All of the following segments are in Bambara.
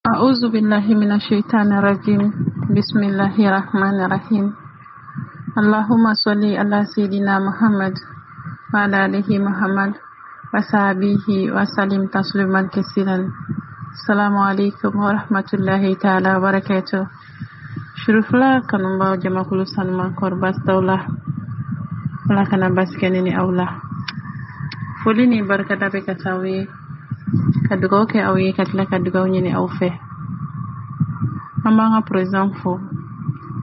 أعوذ بالله من الشيطان الرجيم. بسم الله الرحمن الرحيم. اللهم صل على سيدنا محمد وعلى آله محمد وصحبه وسلم تسليما كثيرا. السلام عليكم ورحمة الله تعالى وبركاته. شرفلا كنبا جمع كل سلمان كورباس دولة ولا كان باسكنيني أولا فوليني بركة بكتاوي kadugo ke awi katla kadugo nyini awfe amanga president fo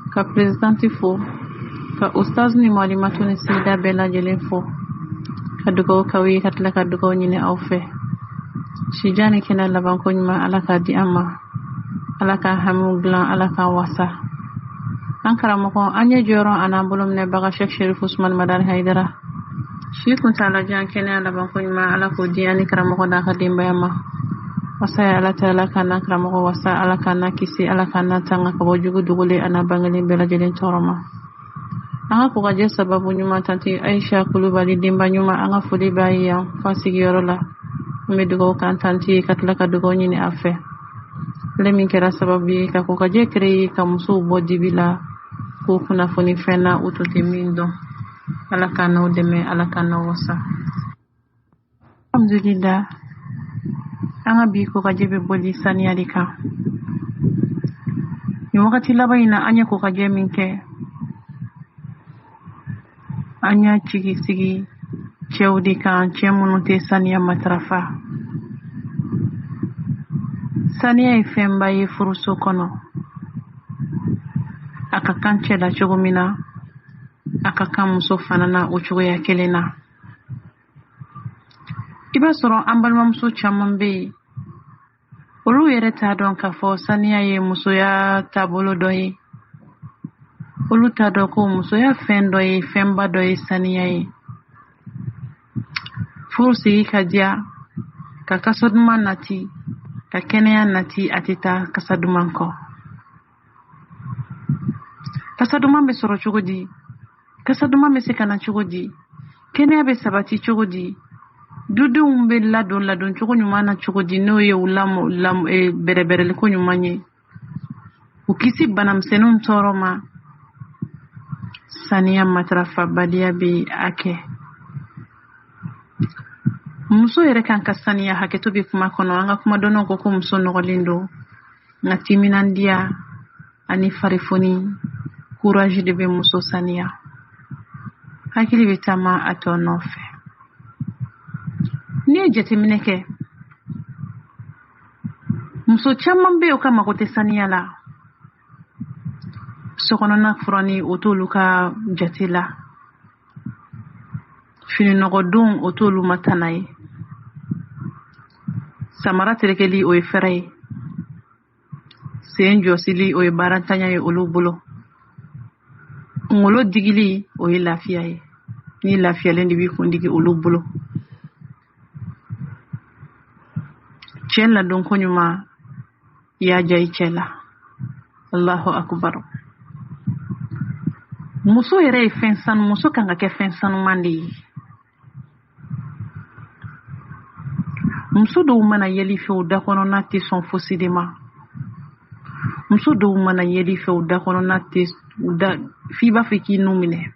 ka presidenti fo ka ustaz ni malimatu ni sida bela jelen fo kadugo kawi katla kadugo nyini awfe shijani kena laban ko nyima alaka di amma alaka hamu glan alaka wasa ankara mako anya joro anambulum ne baga Sheikh Sharif Usman Madan Haidara Shikun tala jan kene ala bankun ma ala ko di ani karamoko da ka dimba yama wasa ya ala tala kana karamoko wasa ala kana kisi ala kana tanga ka bojugu dugule ana bangali bela jelen toroma anga ko gaje sababu nyuma tanti Aisha Kulubali dimba nyuma anga fudi bayi ya fasigi yorola medugo kan tanti katla ka dugo nyini afe lemin kera sababu ka ko gaje krei ka musu bodi bila ko kuna foni fena utote mindo ala kana udeme ala kana wasa alhamdulillah anga bi ko kaje be boli sani alika ni wakati labaina anya ko kaje minke anya chigi sigi chewdi kan chemunu te sani matrafa sani ay femba ye furuso kono aka kanche la chogomina aka muso fanana o cogoya kelena iba soro ambalma muso chaman be olu yere ta don ka fo saniya ye muso ya tabolo doyi olu ta do ko muso ya fendo ye femba doyi saniya ye fursi ka dia ka kasoduma nati ka kenea nati atita kasaduman ko kasaduman be soro cogodi kasaduma me se kana chogodi kenya be sabati chogodi dudu umbe ladon chogo nyuma na chogodi no ye ulamo berebere ko nyuma nye ukisi banam senum toroma saniya matrafa badia be ake muso yere kan kasaniya haketo be kuma kono anga kuma dono ko muso no golindo ngati minandia ani farifoni courage de be muso saniya hakili bitama atonofe ni jete mineke muso chamman be o kama kote saniyala sokono na furani otoluka jatila fini nogodun otolu matanai samara terekeli o ferai senjo sili o barantanya e olubulo ngolo digili o lafiya ye ni lafiya lendi bi ko ndigi olubulo cella don ko nyuma ya jay cella Allahu akbar muso yere fensan muso kanga ke fensan mandi muso do mana yeli fi o da kono natti son fosidema muso do mana yeli fi o da kono natti da fi ba fiki numine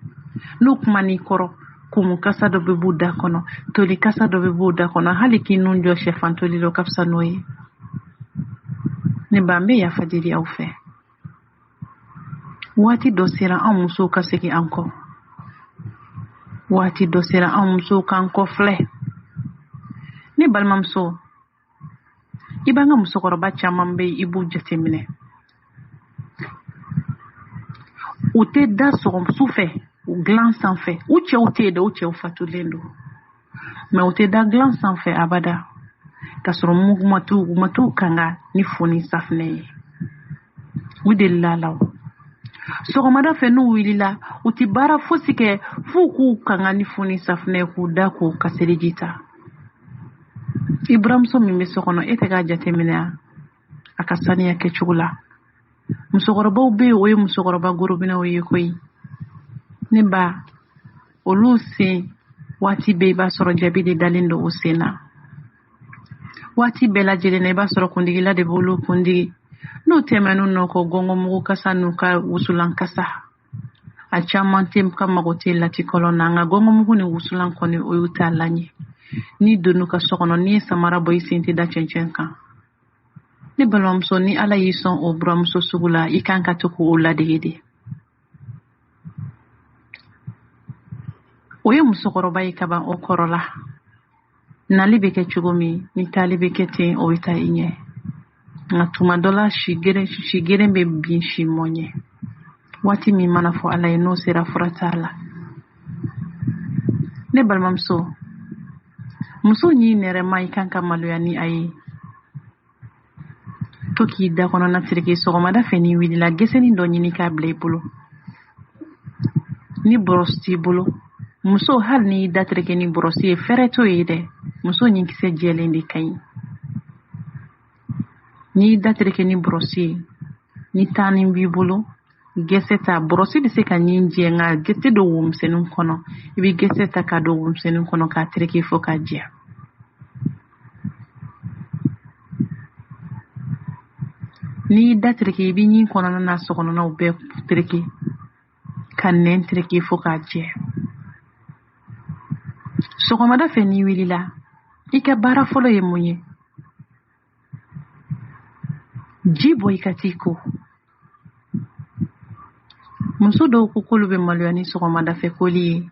nukuma ni koro kumu kasa do be buda kono toli kasa do be buda kono haliki nunjo chefantoli lo kapsa noyi ne bambe ya fadiri au fe wati dosira an muso kaseki anko wati dosira an muso kanko fle ne balmamso ibanga muso koroba chamambe ibu jatemine ute da sorom souffé ou glan sans fait ou tche ute de ou tche fatulendo mais ute da glan sans fait abada kasoro matu kanga ni foni safne udilla law so mada fe no wilila uti bara fosike fuku kanga ni foni safne ku da ko kaserijita Ibrahim so mi mesokono etega jatemina akasani yake chugula musogoroba ube oye musogoroba gorobina oye koyi ne ba olusi wati be ba soro jabi de dalindo usena waati bɛɛ lajɛlen na i b'a sɔrɔ kundigila de b'olu kundigi n'u tɛmɛn'u nɔ kɔ gɔngɔmugu kasa n'u ka wusulan kasa a caman tɛ ka mago tɛ latikɔlɔ na nka gɔngɔmugu ni wusulan kɔni o y'u t'a laɲɛ n'i donn'u ka so kɔnɔ n'i ye samara bɔ i sen tɛ da cɛncɛn kan ne balimamuso ni ala y'i sɔn o buramuso sugu la i kan ka to k'o ladege de o ye musokɔrɔba ye kaban o kɔrɔ la nali bɛ kɛ cogo min ni taali bɛ kɛ ten o bɛ taa i ɲɛ nka tuma dɔ la si geren bɛ bin si mɔ ɲɛ waati min mana fɔ ala ye n'o sera fura t'a la ne balimamuso muso n'i nɛrɛma i kan ka maloya ni a ye to k'i da kɔnɔna tereke sɔgɔmada fɛ n'i wulila geseni dɔ ɲini k'a bila i bolo ni bɔrɔsi t'i bolo muso hali n'i da tereke ni bɔrɔsi ye fɛrɛ t'o ye dɛ muso ɲinkisɛ jɛlen de ka ɲi n'i da tereke ni bɔrɔsi ye ni taani b'i bolo gɛsɛ ta bɔrɔsi bɛ se ka ɲin jɛ nka gɛsɛ don womisɛnnin kɔnɔ i bɛ gɛsɛ ta k'a don womisɛnnin kɔnɔ k'a tereke fo k'a jɛ n'i da tereke i bɛ ɲin kɔnɔna na sokɔnɔnaw bɛɛ tereke ka nɛn tereke fo k'a jɛ sɔgɔmada fɛ n'i wulila i ka baara fɔlɔ ye mun ye ji bɔ i ka t'i ko muso dɔw ko k'olu bɛ maloya ni sɔgɔmada fɛ koli ye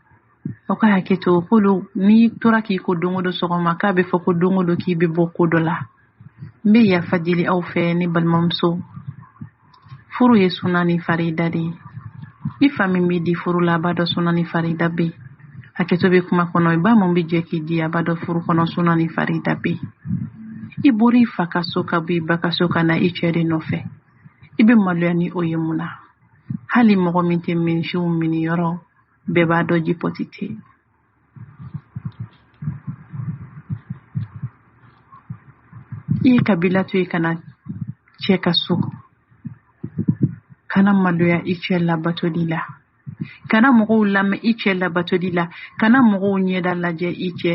aw ka hakɛ to k'olu n'i tora k'i ko don o don sɔgɔma k'a bɛ fɔ ko don o don k'i bɛ bɔ ko dɔ la n bɛ yafa deli aw fɛ ni balimamuso furu ye sunan ni farida de ye i fa min bɛ di furu la a b'a dɔn sunan ni farida bɛ yen hakɛto bɛ kuma kɔnɔ i ba mun bɛ jɛ k'i di a b'a dɔn furu kɔnɔ sunan ni farida bɛ yen i bɔra i fa ka so ka bɔ i ba ka so ka na i cɛ de nɔfɛ i bɛ maloya ni o ye mun na hali mɔgɔ min tɛ minisiw mini yɔrɔ bɛɛ b'a dɔn jipɔti tɛ i ye kabila to ye ka na cɛ ka so kana maloya i cɛ labatoli la kana mɔgɔw lamɛn i cɛ labatoli la kana mɔgɔw ɲɛda lajɛ i cɛ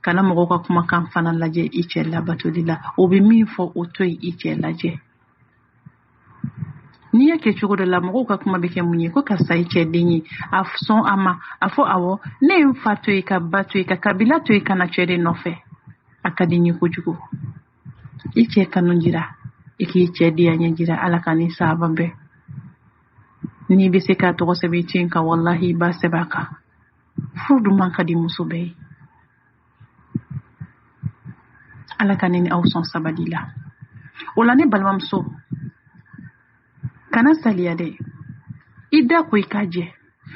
kana mɔgɔw ka kumakan fana lajɛ i cɛ labatoli la o bɛ min fɔ o to ye i cɛ lajɛ n'i y'a kɛ cogo dɔ la mɔgɔw ka kuma bɛ kɛ mun ye ko karisa i cɛ den ye a sɔn a ma a fɔ awɔ ne ye n fa to ye ka ba to ye ka kabila to ye ka na cɛ de nɔfɛ a ka di n ye kojugu i cɛ kanu jira i k'i cɛ diya ɲɛ jira ala ka ni sababa bɛɛ n'i bɛ se k'a tɔgɔ sɛbɛn i cɛ kan walahi i b'a sɛbɛn a kan furu dun man ka di muso bɛɛ ye ala ka ne ni aw sɔn sabali la o la ne balimamuso kana saliya dɛ i da ko i k'a jɛ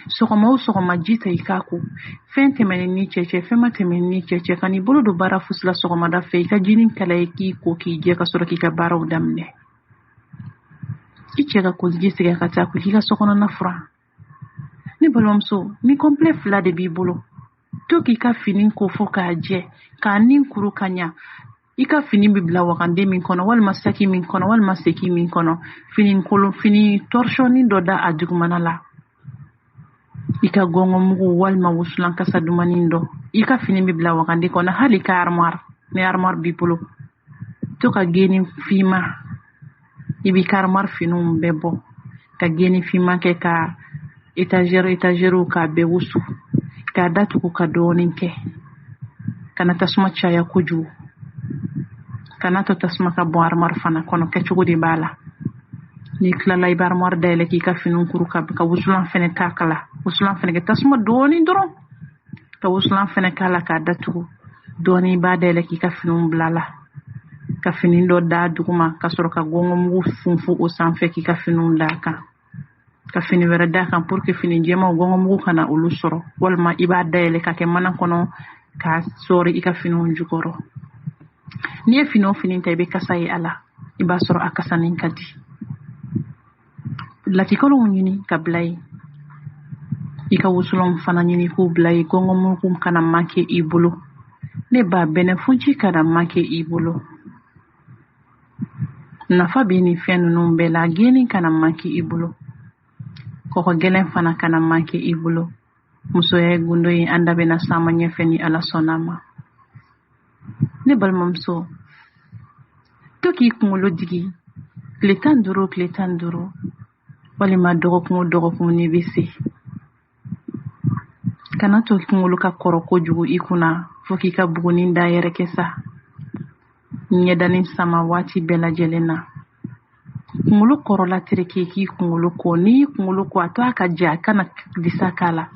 sɔgɔma o sɔgɔma ji ta i k'a ko fɛn tɛmɛnen ni cɛ fɛn ma tɛmɛnen ni cɛ ka n'i bolo don baara fosi la sɔgɔmada fɛ i ka jinin kala ye k'i ko k'i jɛ ka sɔrɔ k'i ka baaraw daminɛ i cɛ ka koliji sɛgɛ ka taa ko k'i ka sokɔnɔna furan ne balimamuso ni kɔnpilɛ 2 de b'i bolo to k'i ka fini ko fo k'a jɛ k'a nin kuru ka ɲa i ka fini bɛ bila waganden min kɔnɔ walima saki min kɔnɔ walima seki min kɔnɔ fini tɔrɔsiyɔni dɔ da a dugumana la i ka gɔngɔmugu walima wusulan kasa dumanin dɔ i ka fini bɛ bila waganden kɔnɔ hali ka armoire ni armoire b'i bolo to ka geni finma i b'i ka armoire finiw bɛɛ bɔ ka geni finma kɛ ka étagère k'a bɛɛ wusu k'a datugu ka dɔɔnin kɛ kana tasuma caya kojugu kana to tasuma ka bɔ armoire fana kɔnɔ kɛcogo de b'a la n'i tilala i bɛ armoire dayɛlɛ k'i ka finiw kuru ka wusulan fɛnɛ k'a kala wusulan fɛnɛ kɛ tasuma dɔɔnin dɔrɔn ka wusulan fɛnɛ k'a la k'a datugu dɔɔnin i b'a dayɛlɛ k'i ka finiw bila la ka fini dɔ da duguma ka sɔrɔ ka gɔngɔmugu funfun o sanfɛ k'i ka finiw da kan ka fini wɛrɛ da kan pour que fini jɛmaw gɔngɔmugu kana olu sɔrɔ walima i b'a dayɛlɛ ka kɛ mana kɔnɔ k'a sɔɔri i ka finiw jukɔrɔ n'i ye fini o fini ta i bɛ kasa ye a la i b'a sɔrɔ a kasanin ka di latikɔlɔnw ɲini ka bila ye i ka wusulanw fana ɲini k'u bila ye gɔngɔmugu kana manke i bolo ne ba bɛnɛfunci kana manke i bolo nafa bɛ nin fɛn ninnu bɛɛ la geni kana manke i bolo kɔgɔ gɛlɛn fana kana manke i bolo musoya ye gundo ye an da bɛna s'an ma ɲɛfɛ ni ala sɔnna ma ne balimamuso to k'i kunkolo digi tile 15 walima dɔgɔkun ni bɛ se kana to kunkolo ka kɔrɔ kojugu i kunna fo k'i ka buguni da yɛrɛ kɛ sa ɲɛdani sama waati bɛɛ lajɛlen na kunkolo kɔrɔla tereke k'i kunkolo ko n'i kunkolo ko a to a ka jɛ a kana disa k'a la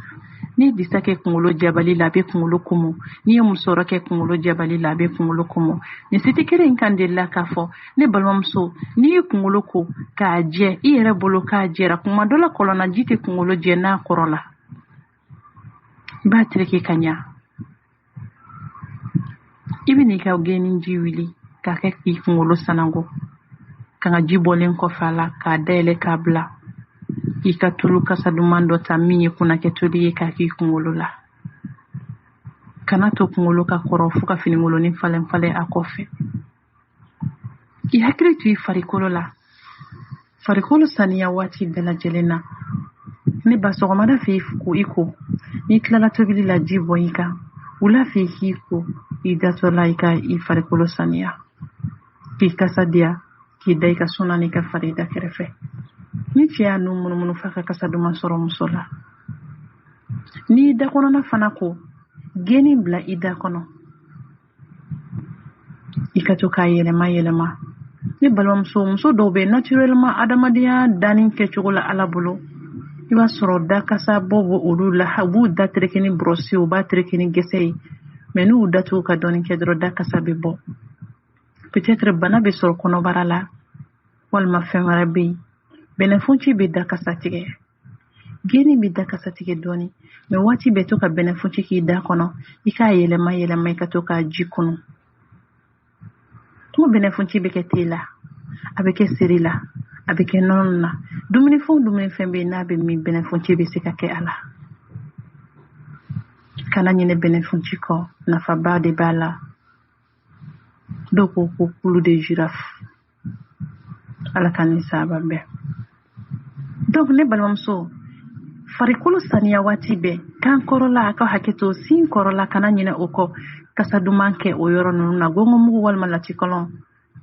ni disa kɛ kunkolo jabali la a bɛ kunkolo kumu n'i ye musɔrɔ kɛ kunkolo jabali la a bɛ kunkolo kumu nin si tɛ kelen kan delila k'a fɔ ne balimamuso n'i ye kunkolo ko k'a jɛ i yɛrɛ bolo k'a jɛra kuma dɔ la kɔlɔnna ji tɛ kunkolo jɛ n'a kɔrɔ la i b'a tereke ka ɲa i bɛ n'i ka geni ji wuli k'a kɛ k'i kunkolo sanango ka nga ji bɔlen kɔfɛ a la k'a dayɛlɛ k'a bila i ka tulu kasa duman dɔ ta min ye kunna kɛ toli ye k'a k'i kunkolo la kana to kunkolo ka kɔrɔ fo ka fininkolonin falen a kɔfɛ i hakili to i farikolo la farikolo saniya waati bɛɛ lajɛlen na ne ba sɔgɔmada fɛ i ko n'i tilala tobili la ji bɔ i kan wula fɛ k'i ko i datɔla i ka i farikolo saniya k'i kasa diya k'i da i ka sɔnna n'i ka fari da kɛrɛfɛ ni cɛ y'a nu munumunu f'a ka kasa duman sɔrɔ muso la n'i da kɔnɔna fana ko geni bila i da kɔnɔ i ka to k'a yɛlɛma ne balimamuso muso dɔw bɛ naturellement adamadenya danni kɛcogo la ala bolo i b'a sɔrɔ da kasa bɔ olu la u b'u da tereke ni brosse u b'a tereke ni gɛsɛ ye mais n'u datugu ka dɔɔni kɛ dɔrɔn da kasa bɛ bɔ peut-être bana bɛ sɔrɔ kɔnɔbara la walima fɛn wɛrɛ bɛ yen bɛnɛfunci bɛ da kasa tigɛ geni bɛ da kasa tigɛ dɔɔni mais waati bɛ to ka bɛnɛfunci k'i da kɔnɔ i k'a yɛlɛma i ka to k'a ji kunu tuma bɛnɛfunci bɛ kɛ te la a bɛ kɛ seri la a bɛ kɛ nɔnɔ na dumunifɛn bɛ yen n'a bɛ min bɛnɛfunci bɛ se ka kɛ a la kana ɲinɛ bɛnɛfunci kɔ nafaba de b'a la dɔw ko kulu de girafe ala ka ni saba bɛɛ donc ne balimamuso farikolo saniya waati bɛɛ kan kɔrɔla a ka hakɛ to sin kɔrɔla kana ɲinɛ o kɔ kasa duman kɛ o yɔrɔ ninnu na gɔngɔmugu walima latikɔlɔn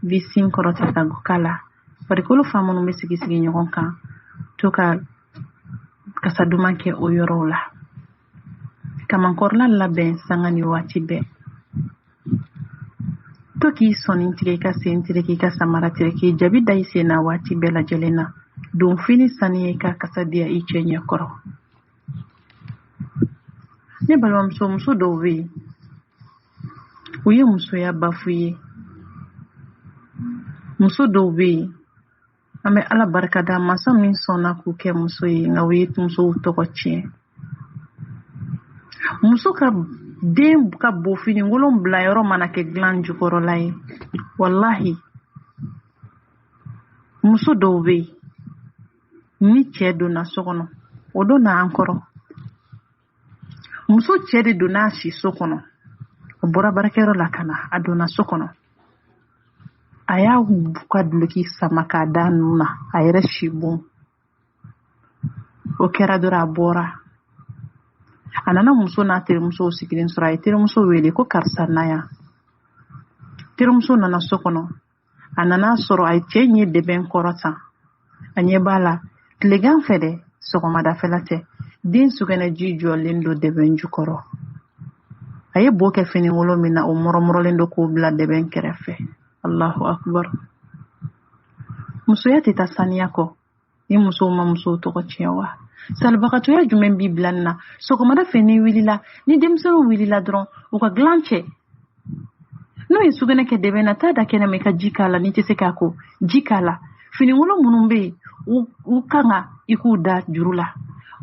bi sin kɔrɔta ka k'a la farikolo fan minnu bɛ sigi ɲɔgɔn kan to ka kasa duman kɛ o yɔrɔw la kamankɔrɔla labɛn sanga ni waati bɛɛ to k'i sɔnni tigɛ i ka sen tigɛ k'i ka samara tigɛ k'i jabi da i sen na waati bɛɛ lajɛlen na don fini saniya i ka kasa diya i cɛ ɲɛ kɔrɔ ne balimamuso muso dɔw bɛ yen u ye musoya bafu ye muso dɔw bɛ yen an bɛ ala barika da masa min sɔnna k'u kɛ muso ye nka u ye musow tɔgɔ tiɲɛ muso ka den ka bo finikolon bila yɔrɔ mana kɛ dilan jukɔrɔla ye wallahi muso dɔw bɛ yen ni cɛ donna so kɔnɔ o don na an kɔrɔ muso cɛ de donna a si so kɔnɔ o bɔra baarakɛyɔrɔ la ka na a donna so kɔnɔ a y'a ka duloki sama k'a da nun na a yɛrɛ si bon o kɛra dɔrɔn a bɔra a nana muso n'a terimusow sigilen sɔrɔ a ye terimuso wele ko karisa na yan terimuso nana so kɔnɔ a nana sɔrɔ a ye cɛ ɲɛ dɛbɛn kɔrɔtan a ɲɛ b'a la tilegan fɛ dɛ sɔgɔmadafɛla tɛ den sugɛnɛji jɔlen don dɛbɛn jukɔrɔ a ye bo kɛ finikolon min na o mɔrɔmɔrɔlen don k'o bila dɛbɛn kɛrɛfɛ allahu akbar musoya tɛ taa saniya kɔ ni musow ma musow tɔgɔ tiɲɛ wa salibagatɔya jumɛn b'i bila nin na sɔgɔmada fɛ ni wulila ni denmisɛnw wulila dɔrɔn u ka dilan cɛ n'o ye sugunɛ kɛ dɛbɛn na taa da kɛnɛ ma i ka ji k'a la n'i tɛ se k'a ko ji k'a la finikolon minnu bɛ yen u kan ka i k'u da juru la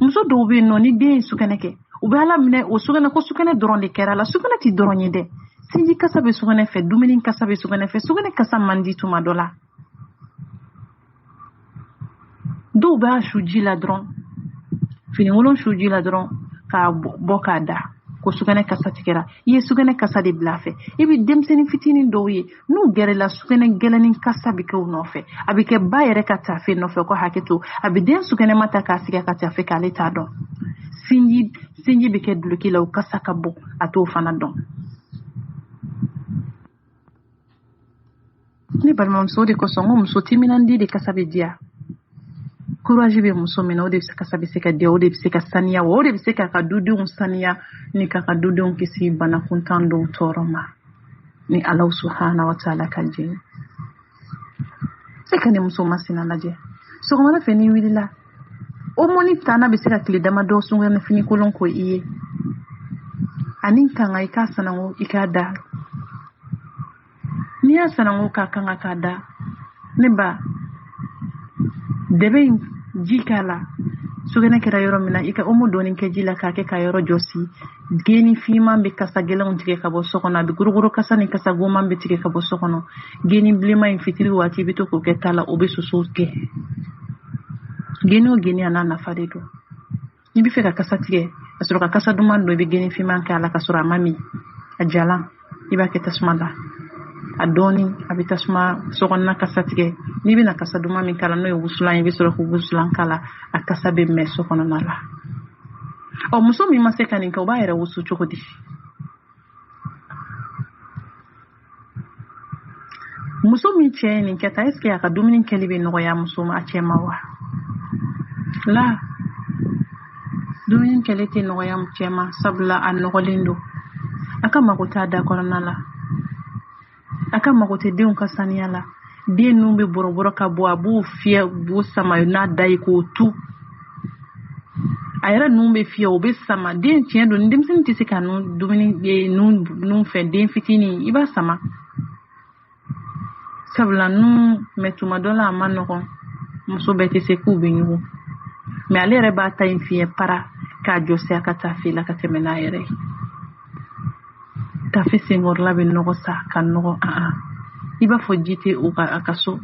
muso dɔw bɛ yen nɔ ni den ye sugunɛ kɛ u bɛ ala minɛ o sugunɛ ko sugunɛ dɔrɔn de kɛra la sugunɛ tɛ dɔrɔn ye dɛ sinji kasa bɛ sugunɛ fɛ dumuni kasa bɛ sugunɛ fɛ sugunɛ kasa man di tuma dɔ la dɔw b'a su ji la dɔrɔn finikolon su ji la dɔrɔn k'a bɔ k'a da ko sugunɛ kasa tigɛra i ye sugunɛ kasa de bila a fɛ i bɛ denmisɛnnin fitinin dɔw ye n'u gɛrɛla sugunɛ gɛlɛnnin kasa bɛ kɛ u nɔfɛ a bɛ kɛ ba yɛrɛ ka tafe nɔfɛ ko hakɛ to a bɛ den sugunɛma ta k'a sigi ka tafe k'ale t'a dɔn sinji bɛ kɛ duloki la o kasa ka bɔ a t'o fana dɔn ne balimamuso de kosɔn ko muso timinandi de kasa bɛ diya courage bɛ muso min na o de kasa bɛ se ka diya o de bɛ se ka saniya o de bɛ se ka dudenw saniya ni ka dudenw kisi bana kuntan dɔw tɔɔrɔ ma ni Ala subhanahu wa ta'ala ka jɛ e ka ne muso masina lajɛ sɔgɔmada fɛ ni wulila o mɔni tana bɛ se ka tile dama dɔ sungɛn ni fini kolon ko i ye ani kanga i ka sanango i ka da ni ya sanango ka kanga ka da ne ba debe ji kala sugene kɛra yɔrɔ min na i ka omo dɔɔni kɛ ji la k'a kɛ ka yɔrɔ jɔsi geni fiman bɛ kasa gɛlɛnw tigɛ ka bɔ so kɔnɔ a bɛ guruguru kasa ni kasa goman bɛ tigɛ ka bɔ so kɔnɔ geni bilenman in fitiri waati i bɛ to k'o kɛ ta la o bɛ soso kɛ geni o geni a n'a nafa de don n'i bɛ fɛ ka kasa tigɛ ka sɔrɔ ka kasa duman don i bɛ geni fiman kɛ a la ka sɔrɔ a ma min a jalan i b'a kɛ tasuma la a dɔɔni a bɛ tasuma sokɔnɔna kasa tigɛ n'i bɛna kasa duman min kala n'o ye wusulan i bɛ sɔrɔ k'o wusulan kala a kasa bɛ mɛn sokɔnɔna la muso min ma se ka nin kɛ o b'a yɛrɛ wusu cogo di muso min cɛ ye nin kɛ ta est ce que a ka dumuni kɛli bɛ nɔgɔya muso ma a cɛ ma wa la dumuni kɛli tɛ nɔgɔya cɛ ma sabula a nɔgɔlen don a ka mago t'a da kɔnɔna la a ka mago tɛ denw ka saniya la den ninnu bɛ bɔrɔbɔrɔ ka bɔ a b'u fiyɛ b'u sama n'a da ye k'o tu a yɛrɛ ninnu bɛ fiyɛ o bɛ sama den tiɲɛ don ni denmisɛnnin tɛ se ka nun fɛ den fitinin i b'a sama sabula nun mɛ tuma dɔ la a ma nɔgɔn muso bɛɛ tɛ se k'u bɛ ɲugun mɛ ale yɛrɛ b'a ta in fiyɛ para k'a jɔsi a ka taa fɛ la ka tɛmɛ n'a yɛrɛ ye tafe senkɔrɔla bɛ nɔgɔ sa ka nɔgɔ i b'a fɔ ji tɛ a ka so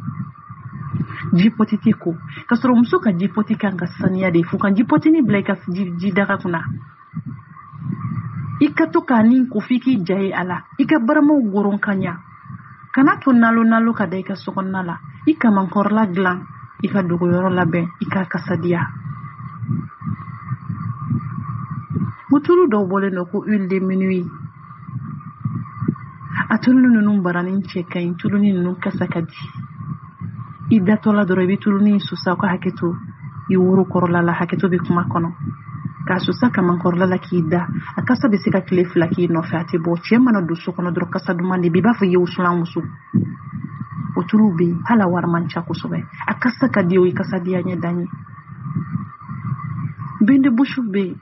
ji pɔti tɛ ko ka sɔrɔ muso ka ji pɔti kan ka saniya de fo ka ji pɔtini bila i ka ji daga kunna i ka to k'a ni ko f'i k'i ja ye a la i ka baramaw goron ka ɲa kana to nalo ka da i ka sokɔnɔna la i kamankɔrɔla dilan i ka dogoyɔrɔ labɛn i ka kasadiya butulu dɔw bɔlen don ko huile de minuit a tulu ninnu barani cɛ ka ɲi tuluni ninnu kasa ka di i datɔla dɔrɔn i bɛ tuluni susa ka hakɛto i woro kɔrɔla la hakɛto bɛ kuma kɔnɔ k'a susa kamankɔrɔla la k'i da a kasa bɛ se ka tile 2 k'i nɔfɛ a tɛ bɔ cɛ mana don so kɔnɔ dɔrɔn kasa duman de bɛ i b'a fɔ i ye wusulan muso o tulu bɛ yen hali a wari man ca kosɛbɛ a kasa ka di o ye kasa diya ɲɛ dan ye bende busu bɛ yen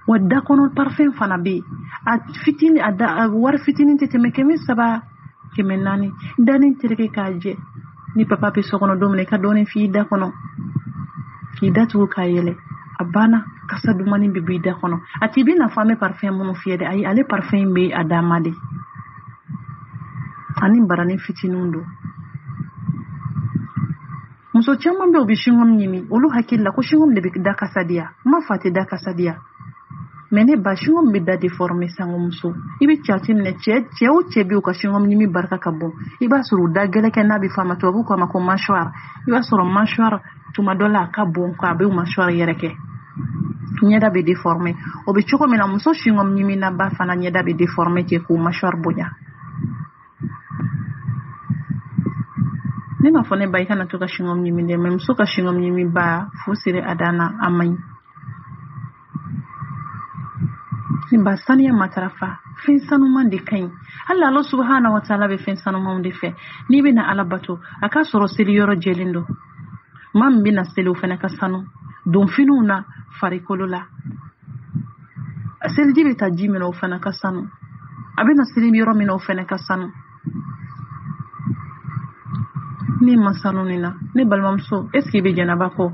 wa da kɔnɔ parfum fana bɛ yen a fitini a wari fitinin tɛ tɛmɛ 300 400 dani tereke k'a jɛ ni papa bɛ so kɔnɔ don min i ka dɔɔni f'i da kɔnɔ k'i datugu k'a yɛlɛ a banna kasa dumani bɛ b'i da kɔnɔ a t'i bɛ na fɔ an bɛ parfum minnu fiyɛ dɛ ayi ale parfum bɛ a dama de ani barani fitininw don muso caman bɛ u bɛ chewing-gum ɲimi olu hakili la ko chewing-gum de bɛ da kasa diya ma fa tɛ da kasa diya mais ne ba chewing-gum bɛ da déformer sango muso i bɛ cati minɛ cɛ o cɛ bɛ u ka chewing-gum ɲimi barika ka bon i b'a sɔrɔ u da gɛlɛkɛ n'a bɛ fɔ a ma tubabu k'a ma ko mâchoire i b'a sɔrɔ mâchoire tuma dɔ la a ka bon k'a bɛ mâchoire yɛrɛ kɛ ɲɛda bɛ déformer o bɛ cogo min na muso chewing-gum ɲimi na ba fana ɲɛda bɛ déformer ten k'o mâchoire bonya ne m'a fɔ ne ba i kana to ka chewing-gum ɲimi dɛ mais muso ka chewing-gum ɲimi ba fu siri a dan na a man ɲi ba saniya matarafa fɛn sanuman de ka ɲi hali Allah subhanahu wa ta'ala bɛ fɛn sanumanw de fɛ n'i bɛna Ala bato a k'a sɔrɔ seli yɔrɔ jɛlen don maa min bɛna seli o fana ka sanu donfiniw na farikolo la seliji bɛ taa ji min na o fana ka sanu a bɛna seli yɔrɔ min na o fana ka sanu ne ma sanu nin na ne balimamuso est ce que i bɛ jɛnaba kɔ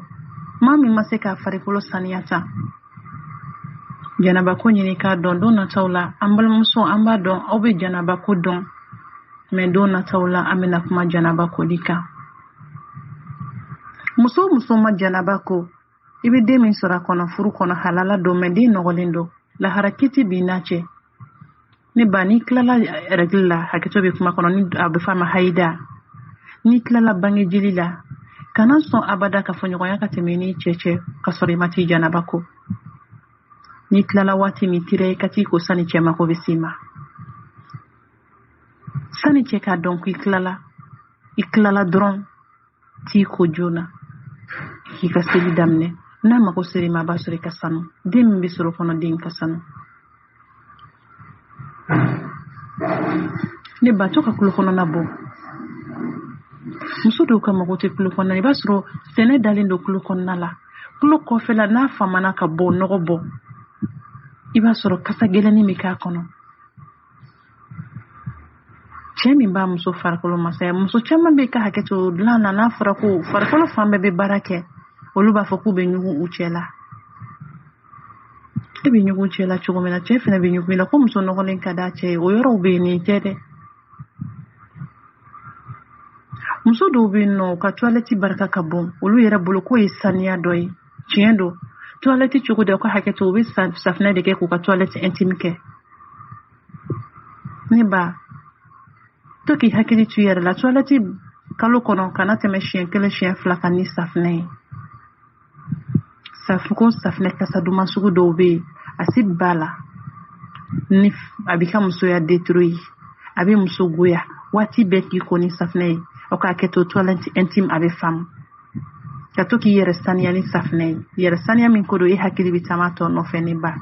maa min ma se k'a farikolo saniya ta jɛnaba ko ɲini k'a dɔn don nataw la an balimamuso an b'a dɔn aw bɛ jɛnaba ko dɔn mais don nataw la an bɛna kuma jɛnaba koli kan muso ma jɛnaba ko i bɛ den min sɔrɔ a kɔnɔ furu kɔnɔ halala don mais den nɔgɔlen don lahara kiti b'i n'a cɛ ne ba n'i tilala règle la hakɛto bɛ kuma kɔnɔ ni a bɛ fɔ a ma haida n'i tilala bange jeli la kana sɔn abada ka fɔ ɲɔgɔnya ka tɛmɛ n'i cɛ ka sɔrɔ i ma t'i jɛnaba ko n'i tilala waati min tira i ka t'i ko sani cɛ mako bɛ s'i ma sani cɛ k'a dɔn k'i tilala i kilala dɔrɔn t'i ko joona k'i ka seli daminɛ n'a mago seri ma b'a sɔrɔ i ka sanu den min bɛ sɔrɔ kɔnɔ den ka sanu ne ba to ka kulo kɔnɔna bɔ muso dɔw ka mago tɛ kulo kɔnɔna i b'a sɔrɔ sɛnɛ dalen don kulo kɔnɔna la kulo kɔfɛla n'a famana ka bɔ nɔgɔ bɔ i b'a sɔrɔ kasa gɛlɛnnin bɛ k'a kɔnɔ cɛ min b'a muso farikolo masaya muso caman bɛ ka hakɛ to dilan na n'a fɔra ko farikolo fan bɛɛ bɛ baara kɛ olu b'a fɔ k'u bɛ ɲugun u cɛ la e bɛ ɲugun cɛ la cogo min na cɛ fana bɛ ɲugun i la ko muso nɔgɔlen ka d'a cɛ ye o yɔrɔw bɛ yen nin tɛ dɛ muso dɔw bɛ yen nɔ u ka toilette barika ka bon olu yɛrɛ bolo k'o ye saniya dɔ ye tiɲɛ don toilette cogo de u ka hakɛ to u bɛ safinɛ de kɛ k'u ka toilette intime kɛ ne ba to k'i hakili to i yɛrɛ la toilette kalo kɔnɔ kana tɛmɛ siɲɛ 1 siɲɛ 2 kan ni safinɛ ye safinɛ kasa duman sugu dɔw bɛ yen a si b'a la ni a bɛ ka musoya détruire a bɛ muso goya waati bɛɛ k'i ko ni safinɛ ye aw k'a kɛ to toilette intime a bɛ faamu ka to k'i yɛrɛ saniya ni safinɛ ye yɛrɛ saniya min ko don e hakili bɛ taama tɔ nɔfɛ ne ba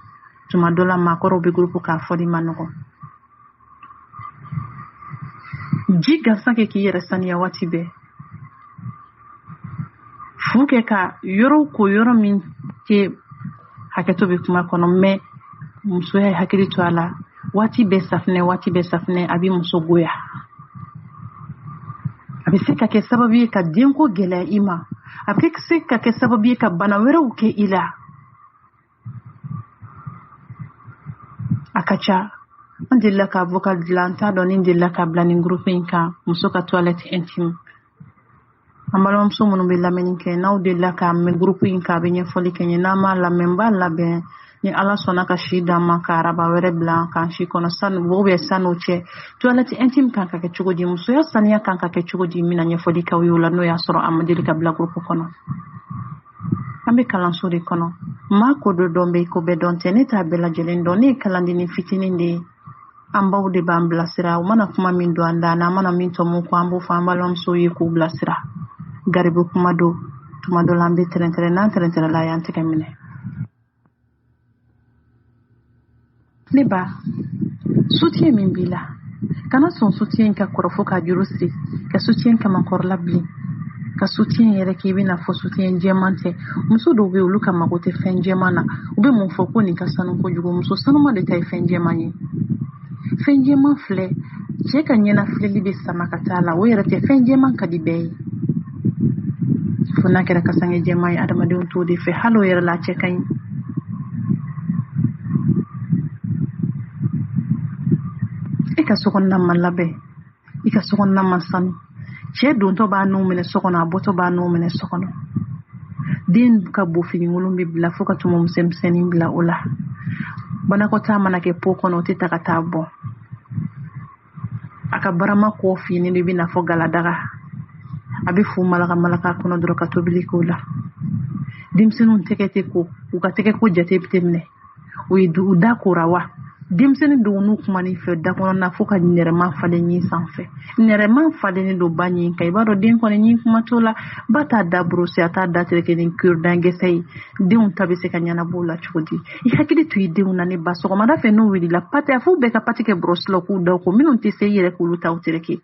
tuma dɔ la maakɔrɔw bɛ groupe k'a fɔli ma nɔgɔn ji gansan kɛ k'i yɛrɛ saniya waati bɛɛ fu kɛ ka yɔrɔ ko yɔrɔ min tɛ hakɛto bɛ kuma kɔnɔ mɛ musoya hakili to a la waati bɛɛ safinɛ a bɛ muso goya a bɛ se ka kɛ sababu ye ka denko gɛlɛya i ma a bɛ se ka kɛ sababu ye ka bana wɛrɛw kɛ i la a ka ca an delila ka vocal dilan n t'a dɔn ni n delila ka bila nin groupe in kan muso ka toilette intime an balimamuso minnu bɛ lamɛnni kɛ n'aw delila ka mɛn groupe in kan a bɛ ɲɛfɔli kɛ n ye n'an m'a lamɛn n b'a labɛn ni ala sɔnna ka si d'an ma ka araba wɛrɛ bila k'an si kɔnɔ sanu cɛ toilette intime kan ka kɛ cogo di musoya saniya kan ka kɛ cogo di n bɛna ɲɛfɔli k'aw ye o la n'o y'a sɔrɔ a ma deli ka bila groupe kɔnɔ an bɛ kalanso de kɔnɔ maa ko dɔ dɔn bɛ ko bɛɛ dɔn tɛ ne t'a bɛɛ lajɛlen dɔn ne ye kalandeni fitinin de ye an baw de b'an bilasira u mana kuma min don an da n'an mana min tɔmɔ ko an b'o fɔ an balimamusow ye k'u bilasira garibu kuma don tuma dɔ la an bɛ tɛrɛntɛrɛn n'an tɛrɛntɛrɛnla a y'an tɛgɛ minɛ ne ba soutien min b'i la kana sɔn soutien ka kɔrɔ fo k'a juru siri ka soutien kama kɔrɔla bilen ka soutien yɛrɛ k'i bɛna fɔ soutien jɛman tɛ muso dɔw bɛ yen olu ka mago tɛ fɛn jɛman na u bɛ mun fɔ ko nin ka sanu kojugu muso sanuma de ta ye fɛn jɛman ye fɛn jɛman filɛ cɛ ka ɲɛnafilɛli bɛ sama ka taa la o yɛrɛ tɛ fɛn jɛman ka di bɛɛ ye fo n'a kɛra kasange jɛman ye adamadenw t'o de fɛ hali o yɛrɛ la a cɛ ka ɲi i ka sokɔnɔna ma labɛn i ka sokɔnɔna ma sanu cɛ dontɔ b'a n'u minɛ so kɔnɔ a bɔtɔ b'a n'u minɛ so kɔnɔ den ka bo finikolon bɛ bila fo ka tuma misɛnnin bila o la banakɔtaa mana kɛ po kɔnɔ o tɛ ta ka taa bɔ a ka barama kɔ fini de bɛ na fɔ galadaga a bɛ fu malaka kɔnɔ dɔrɔn ka tobili k'o la denmisɛnninw tɛgɛ tɛ ko u ka tɛgɛ ko jate tɛ minɛ o ye u da kora wa denmisɛnnin dɔw n'u kuma ni fɛ da kɔnɔna fo ka nɛrɛman falen ɲin sanfɛ nɛrɛman falennen don ba ɲin kan i b'a dɔn den kɔni ɲin kuma t'o la ba t'a da brosse a t'a da tereke ni cure-dent gɛsɛ ye denw ta bɛ se ka ɲɛnabɔ o la cogo di i hakili to i denw na ne ba sɔgɔmada fɛ n'u wulila pati a fɔ bɛɛ ka pati kɛ brosse la k'u da ko minnu tɛ se i yɛrɛ k'olu ta tereke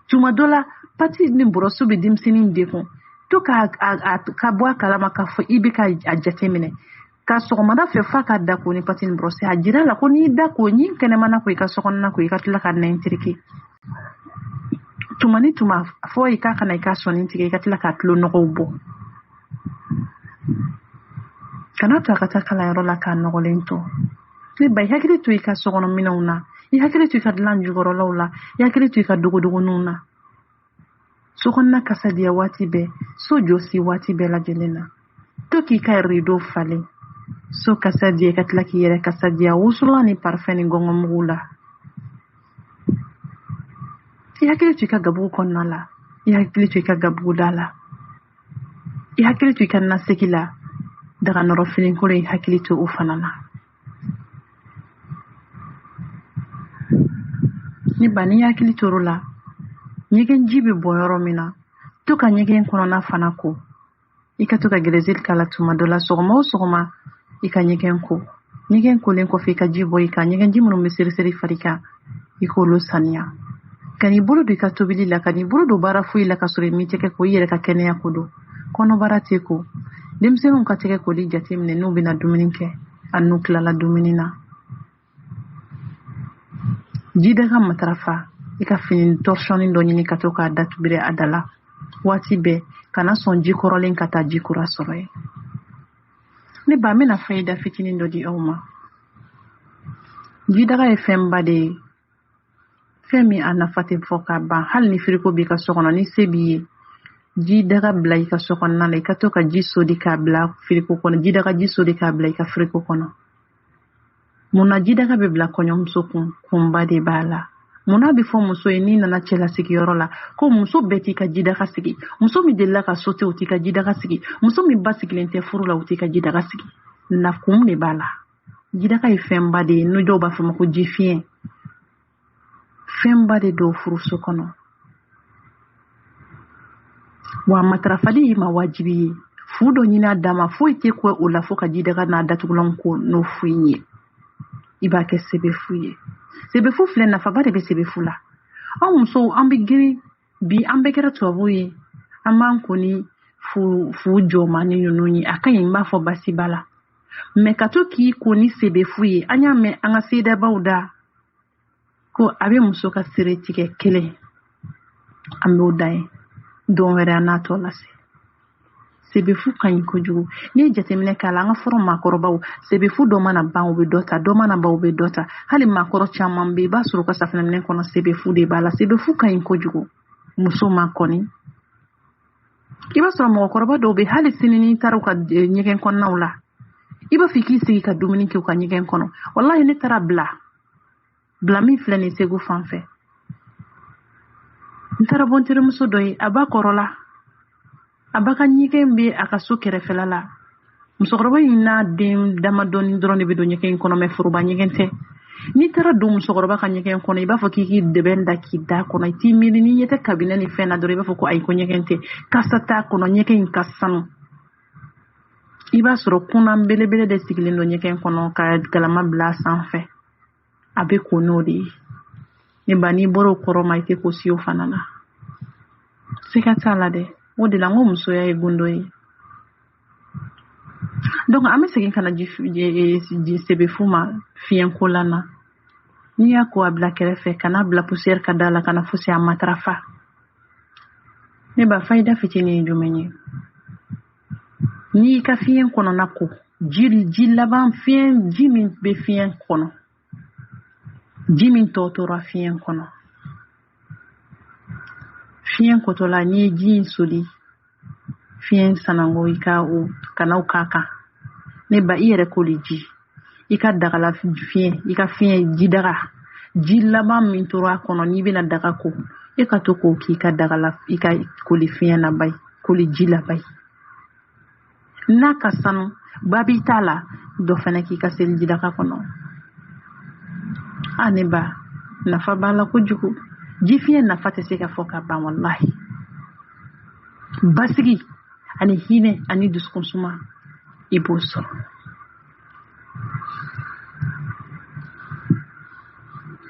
tuma dɔ la pati ni brosse bɛ denmisɛnnin dekun to ka bɔ a kalama k'a fɔ i bɛ ka a jate minɛ ka sɔgɔmada fɛ fa ka da ko ni pati ni brosse a jira la ko n'i da ko ɲin kɛnɛmana ko i ka sokɔnɔna ko i ka tila ka na in tereke tuma ni tuma fɔ i k'a kana i ka sɔnni tigɛ i ka tila k'a tulo nɔgɔw bɔ kana to a ka taa kalanyɔrɔ la k'a nɔgɔlen to ne ba i hakili to i ka sokɔnɔ minɛnw na i hakili to i ka dilan jukɔrɔlaw la i hakili to i ka dogodogoniw na sokɔnɔna kasadiya waati bɛɛ so jɔsi waati bɛɛ lajɛlen na to k'i ka rideau falen so kasadiya ka tila k'i yɛrɛ kasadiya wusulan ni parfum ni gɔngɔmugu la i hakili to i ka gabugu kɔnɔna la i hakili to i ka gabugu da la i hakili to i ka nasegi la daga nɔrɔ fininkolo i hakili to o fana na ni ba ni hakili to la ɲɛgɛn ji bɛ bɔ yɔrɔ min na to ka ɲɛgɛn kɔnɔna fana ko i ka to ka gɛrɛsɛli k'a la tuma dɔ la sɔgɔma o sɔgɔma i ka ɲɛgɛn ko ɲɛgɛn kolen kɔfɛ i ka ji bɔ i kan ɲɛgɛn ji minnu bɛ seriseri fari kan i k'olu saniya ka n'i bolo don i ka tobili la ka n'i bolo don baara foyi la ka sɔrɔ i m'i tɛgɛ ko i yɛrɛ ka kɛnɛya ko don kɔnɔbara tɛ ko denmisɛnninw ka tɛgɛ koli jateminɛ n'u bɛna dumuni kɛ a n'u tilala dumuni na ji daga matarafa i ka fini tɔrsɔni dɔ ɲini ka to k'a datubire a da la waati bɛɛ kana sɔn ji kɔrɔlen ka taa ji kura sɔrɔ ye ne ba bɛna fayida fitinin dɔ di aw ma ji daga ye fɛnba de ye fɛn min a nafa tɛ fɔ ka ban hali ni firiko b'i ka so kɔnɔ ni se b'i ye ji daga bila i ka so kɔnɔna la i ka to ka ji sodi k'a bila firiko kɔnɔ ji daga ji sodi k'a bila i ka firiko kɔnɔ munna ji daga bɛ bila kɔɲɔmuso kunba de b'a la munna bɛ fɔ muso ye n'i nana cɛlasigiyɔrɔ la ko muso bɛɛ t'i ka ji daga sigi muso min delila ka so tɛ o t'i ka ji daga sigi muso min ba sigilen tɛ furu la o t'i ka ji daga sigi na kun de b'a la ji daga ye fɛnba de ye n'o dɔw b'a fɔ ma ko ji fiɲɛ fɛnba de don furuso kɔnɔ wa matarafali ye ma wajibi ye fu dɔ ɲini a dama foyi tɛ ko o la fo ka ji daga n'a datugulan ko n'o fu ye i b'a kɛ sebefu ye sebefu filɛ nafaba de bɛ sebefu la anw musow an bɛ girin bi an bɛɛ kɛra tubabu ye an b'an ko ni fu jɔma ni ninnu ye a ka ɲi n b'a fɔ basi b'a la mɛ ka to k'i ko ni sebefu ye an y'a mɛn an ka seedabaw da ko a bɛ muso ka sere tigɛ kelen an b'o da ye don wɛrɛ a n'a tɔ lase sebefu ka ɲi kojugu n'i ye jateminɛ k'a la an ka fɔlɔ maakɔrɔbaw sebefu dɔ mana ban u bɛ dɔ ta dɔ mana ban u bɛ dɔ ta hali maakɔrɔ caman bɛ yen i b'a sɔrɔ u ka safinɛminɛ kɔnɔ sebefu de b'a la sebefu ka ɲi kojugu muso ma kɔni i b'a sɔrɔ mɔgɔkɔrɔba dɔw bɛ hali sini n'i taara u ka ɲɛgɛn kɔnɔnaw la i b'a fɔ k'i sigi ka dumuni kɛ u ka ɲɛgɛn kɔnɔ walahi ne taara bila min filɛ nin segu fan fɛ n taara bɔ n terimuso dɔ ye a b'a kɔrɔ la a ba ka ɲɛgɛn bɛ a ka so kɛrɛfɛla la musokɔrɔba in n'a den damadɔni dɔrɔn de bɛ don ɲɛgɛn kɔnɔ mɛ foroba ɲɛgɛn tɛ n'i taara don musokɔrɔba ka ɲɛgɛn kɔnɔ i b'a fɔ k'i dɛbɛn da k'i da kɔnɔ i t'i miiri n'i ɲɛ tɛ kabinɛ ni fɛn na dɔrɔn i b'a fɔ ko ayi ko ɲɛgɛn tɛ kasa t'a kɔnɔ ɲɛgɛn in ka sanu i b'a sɔrɔ kunnan belebele de sigilen don ɲɛgɛn kɔnɔ ka galama bila a sanfɛ a bɛ ko n'o de ye ne ba n'i bɔra o kɔrɔ ma i tɛ ko si o fana na siga t'a la dɛ o de la n ko musoya ye gundo ye donc an bɛ segin ka na ji sebefu ma fiɲɛkolan na n'i y'a ko a bila kɛrɛfɛ kana bila poussière ka da la kana fosi a matarafa ne ba fayida fitinin ye jumɛn ye n'i y'i ka fiɲɛ kɔnɔna ko ji laban fiɲɛ ji min bɛ fiɲɛ kɔnɔ ji min tɔ tora fiɲɛ kɔnɔ fiɲɛ kɔtɔla n'i ye ji in soli fiɲɛ sanango kana k'a kan ne ba i yɛrɛ koli ji i ka dagala fiɲɛ i ka fiɲɛ ji daga ji laban min tora a kɔnɔ n'i bɛna daga ko e ka to k'o k'i ka dagala i ka koli fiɲɛ na bayi koli ji la bayi n'a ka sanu ba b'i t'a la dɔ fana k'i ka seli ji daga kɔnɔ ne ba nafa b'a la kojugu ji fiɲɛ nafa tɛ se ka fɔ ka ban wallahi basigi ani hinɛ ani dusukun suma i b'o sɔrɔ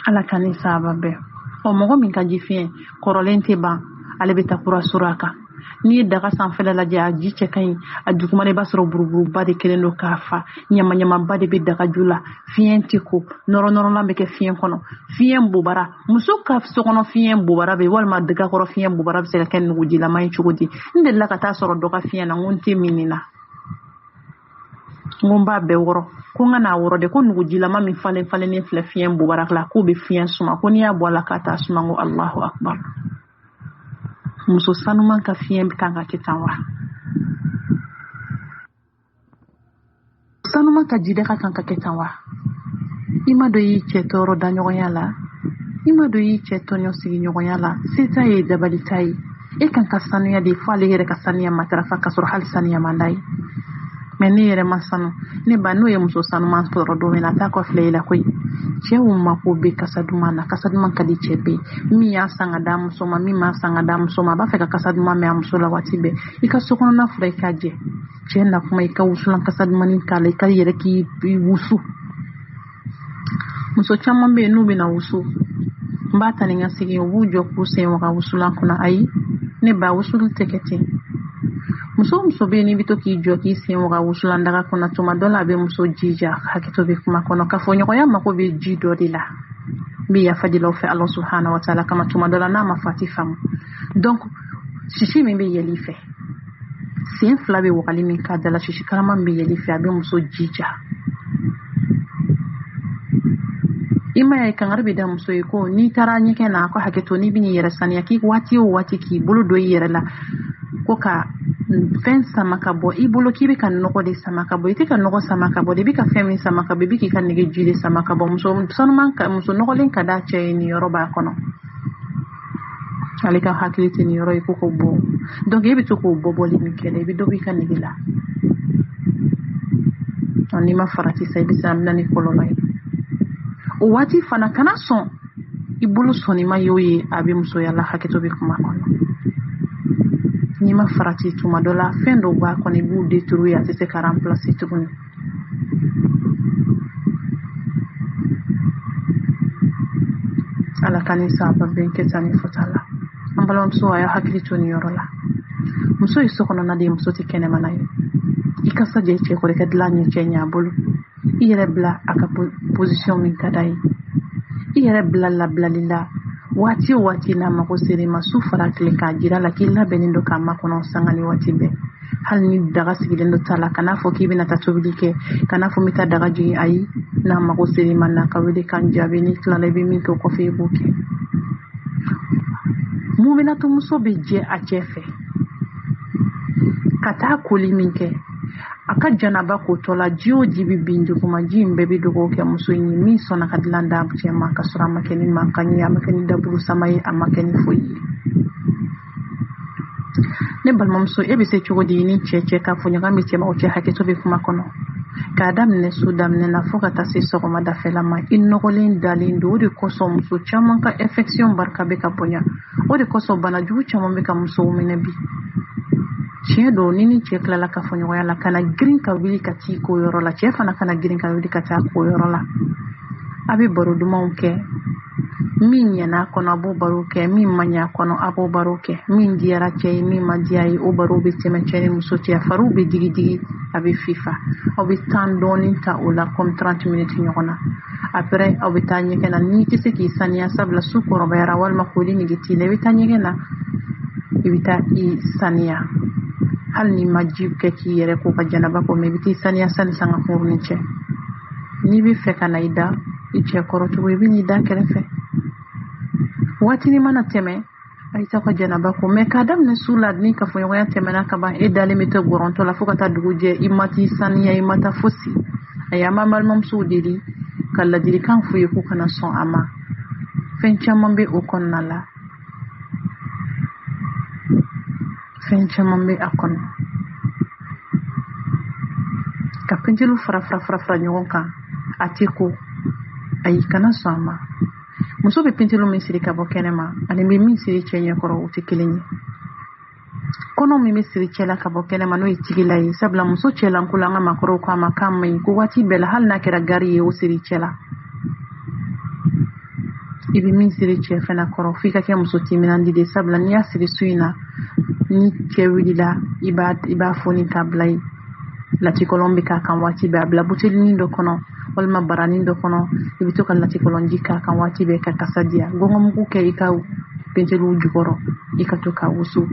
ala ka ni sahaba bɛɛ mɔgɔ min ka ji fiɲɛ kɔrɔlen tɛ ban ale bɛ taa kura sɔrɔ a kan n'i ye daga sanfɛla lajɛ a ji cɛ ka ɲi a duguma i b'a sɔrɔ buruburuba de kelen don k'a fa ɲamaɲamaba de bɛ daga ju la fiɲɛ tɛ ko nɔrɔnɔrɔlan bɛ kɛ fiɲɛ kɔnɔ fiɲɛ bobara muso ka sokɔnɔ fiɲɛ bobara bɛ walima dagakɔrɔ fiɲɛ bobara bɛ se ka kɛ nugujilama ye cogo di n delila ka taa sɔrɔ dɔ ka fiɲɛ na n ko n tɛ min nin na n ko n b'a bɛɛ wɔrɔ ko n ka n'a wɔrɔ de ko nugujilama min falen falennen filɛ fiɲɛ bobara la k'o bɛ fiɲɛ suma ko n'i y'a bɔ a la k'a taa suma n ko Allahu akbar muso sanuman ka fiɲɛ kan ka kɛ tan wa sanuman ka ji daga kan ka kɛ tan wa i ma dɔ y'i cɛ tɔɔrɔ da ɲɔgɔnya la i ma dɔ y'i cɛ tɔɲɔ sigi ɲɔgɔnya la se t'a ye dabali t'a ye e kan ka sanuya de fɔ ale yɛrɛ ka sanuya matarafa ka sɔrɔ hali sanuya man d'a ye mais ne yɛrɛ ma sanu ne ba n'o ye muso sanuman sɔrɔ don min na a t'a kɔfilɛ i la koyi cɛw mako bɛ kasa duman na kasa duman ka di cɛ bɛɛ min y'a san ka d'a muso ma min m'a san ka d'a muso ma a b'a fɛ ka kasa duman mɛn a muso la waati bɛɛ i ka so kɔnɔna fura i k'a jɛ cɛ na kuma i ka wusulan kasa dumanin k'a la i ka yɛrɛ k'i wusu muso caman bɛ yen n'u bɛna wusu n b'a ta ni n ka segin u b'u jɔ k'u sen waga wusulan kɔnɔ ayi ne ba wusuli tɛ kɛ ten muso bɛ yen n'i bɛ to k'i jɔ k'i sen waga wusulan daga kɔnɔ tuma dɔ la a bɛ muso jija hakɛto bɛ kuma kɔnɔ k'a fɔ ɲɔgɔnya mako bɛ ji dɔ de la n bɛ yafa deli aw fɛ Ala subhanahu wa taala kama tuma dɔ la n'a ma fɔ a tɛ faamu donc sisi min bɛ yɛlɛ i fɛ sen fila bɛ wagali min k'a da la sisi kalama min bɛ yɛlɛ i fɛ a bɛ muso jija i ma ye kangari bɛ da muso ye ko n'i taara ɲɛgɛn na a ko hakɛto n'i bɛ n'i yɛrɛ saniya k'i waati o waati k'i bolo don i yɛrɛ la ko ka fɛn sama ka bɔ i bolo k'i bɛ ka nɔgɔ de sama ka bɔ i tɛ ka nɔgɔ sama ka bɔ de i bɛ ka fɛn min sama ka bɔ i bɛ k'i ka nege ji de sama ka bɔ muso nɔgɔlen ka d'a cɛ ye nin yɔrɔ b'a kɔnɔ ale ka hakili tɛ nin yɔrɔ ye ko k'o bɔ donc e bɛ to k'o bɔli min kɛ i bɛ dɔ b'i ka nege la n'i ma farati sa i bɛ se a bɛna ni kɔlɔlɔ ye o waati fana kana sɔn i bolo sɔnni ma y'o ye a bɛ musoya la hakɛto bɛ kuma kɔnɔ n'i ma farati tuma dɔ la fɛn dɔw b'a kɔnɔ i b'u détruire a tɛ se ka remplacer tuguni Ala ka ni saba bɛn kɛ tan ni fɔta la an balimamuso a y'a hakili to nin yɔrɔ la muso ye so kɔnɔna de ye muso tɛ kɛnɛmana ye i kasa jɛ cɛ kɔrɔ i ka dilan ɲɛ cɛ ɲɛ a bolo i yɛrɛ bila a ka position min ka d'a ye i yɛrɛ bila labilali la waati o waati n'a mago sera i ma su fara tile k'a jira la k'i labɛnnen don k'a makɔnɔ sanga ni waati bɛɛ hali ni daga sigilen dɔ ta la kana fɔ k'i bɛna taa tobili kɛ kana fɔ n bɛ taa daga jigin ayi n'a mago sera i ma n'a ka wele kan jaabi n'i tilala i bɛ min kɛ o kɔfɛ i b'o kɛ muminatumuso bɛ jɛ a cɛ fɛ ka taa koli min kɛ a ka janaba kotɔ la ji o ji bɛ bin duguma ji in bɛɛ bɛ dugawu kɛ muso in ye min sɔnna ka dilan d'a cɛ ma ka sɔrɔ a ma kɛ ni mankan ye a ma kɛ ni daburu sama ye a ma kɛ ni foyi ye ne balimamuso e bɛ se cogo di ni cɛ k'a fɔ ɲɔgɔn bɛ cɛ ma o cɛ hakɛto bɛ kuma kɔnɔ k'a daminɛ su daminɛ na fo ka taa se sɔgɔmadafɛla ma i nɔgɔlen dalen don o de kosɔn muso caman ka infection barika bɛ ka bonya o de kosɔn banajugu caman bɛ ka musow minɛ bi tiɲɛ don ni cɛ tilala ka fɔ ɲɔgɔnya la kana girin ka wuli ka t'i ko yɔrɔ la cɛ fana kana girin ka wuli ka taa ko yɔrɔ la a bɛ baro dumanw kɛ min ɲɛna kɔnɔ a b'o baro kɛ min ma ɲɛ kɔnɔ a b'o baro kɛ min diyara cɛ ye min ma diya ye o baro bɛ tɛmɛ cɛ ni muso cɛ fariw bɛ digi a bɛ fifa aw bɛ temps dɔɔni ta o la comme 30 minutes ɲɔgɔn na après aw bɛ taa ɲɛgɛn na n'i tɛ se k'i saniya sabula su kɔrɔbayara walima koli nege t'i la i bɛ taa ɲɛgɛn na i bɛ taa i saniya hali ni ma ji kɛ k'i yɛrɛ ko ka janaba ko mɛ i bɛ t'i saniya sani sanga kunkuruni ni cɛ n'i bɛ fɛ ka na i da i cɛ kɔrɔ cogo i bɛ n'i da kɛrɛfɛ waati ni mana tɛmɛ a y'i ta ka janaba ko mɛ k'a daminɛ su la ni kafoɲɔgɔnya tɛmɛna ka ban e dalen bɛ to gɔrɔntɔ la fo ka taa dugu jɛ i ma t'i saniya i ma taa fosi a y'an ma balimamusow deli ka ladilikan f'u ye k'u kana sɔn a ma fɛn caman bɛ o kɔnɔna la fɛn caman bɛ a kɔnɔ ka pɛntɛliw fara ɲɔgɔn kan a tɛ ko ayi kana sɔn a ma muso bɛ pɛntɛliw min siri ka bɔ kɛnɛma ani bɛ min siri cɛ ɲɛkɔrɔ o tɛ kelen ye kɔnɔ min bɛ siri cɛ la ka bɔ kɛnɛma n'o ye tigila ye sabula muso cɛlanko la an ka maakɔrɔw ko a ma k'a ma ɲi ko waati bɛɛ la hali n'a kɛra gari ye o siri cɛ la i bɛ min siri cɛ fana kɔrɔ f'i ka kɛ muso timinandi de sabula n'i y'a siri su in na ni cɛ wulila i b'a fɔ ni k'a bila ye latikɔlɔn bɛ k'a kan waati bɛɛ a bila butelinin dɔ kɔnɔ walima baranin dɔ kɔnɔ i bɛ to ka latikɔlɔnji k'a kan waati bɛɛ ka kasa diya gɔngɔmugu kɛ i ka pɛntɛliw jukɔrɔ i ka to k'a wusu